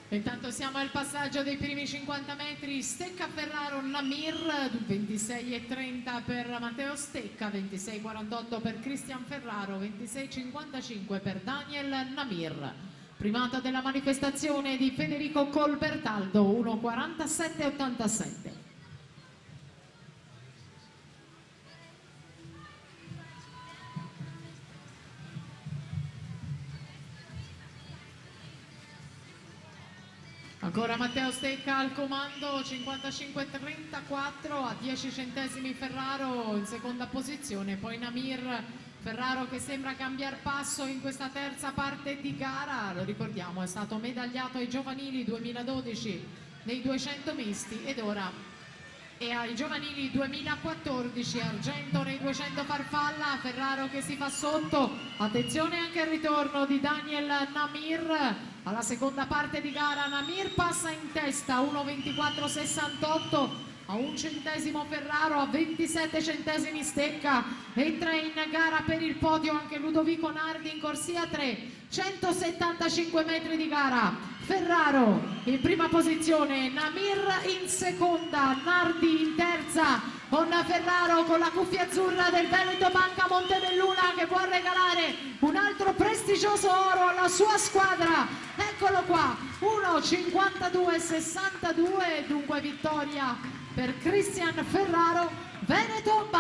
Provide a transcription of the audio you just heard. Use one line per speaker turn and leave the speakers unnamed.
Intanto siamo al passaggio dei primi 50 metri, Stecca Ferraro Namir, 26,30 per Matteo Stecca, 26,48 per Cristian Ferraro, 26,55 per Daniel Namir. Primata della manifestazione di Federico Colbertaldo, 1,47,87. Ancora Matteo Stecca al comando, 55,34, a 10 centesimi Ferraro in seconda posizione, poi Namir. Ferraro che sembra cambiare passo in questa terza parte di gara, lo ricordiamo è stato medagliato ai giovanili 2012 nei 200 misti ed ora è ai giovanili 2014 argento nei 200 farfalla. Ferraro che si fa sotto, attenzione anche al ritorno di Daniel Namir alla seconda parte di gara. Namir passa in testa, 1,24,68, a un centesimo Ferraro, a 27 centesimi Stecca. Entra in gara per il podio anche Ludovico Nardi in corsia 3, 175 metri di gara. Ferraro in prima posizione, Namir in seconda, Nardi in terza, con Ferraro con la cuffia azzurra del Veneto Banca Montebelluna che può regalare un altro prestigioso oro alla sua squadra. Eccolo qua, 1,52,62, dunque vittoria per Cristian Ferraro, Veneto Banca.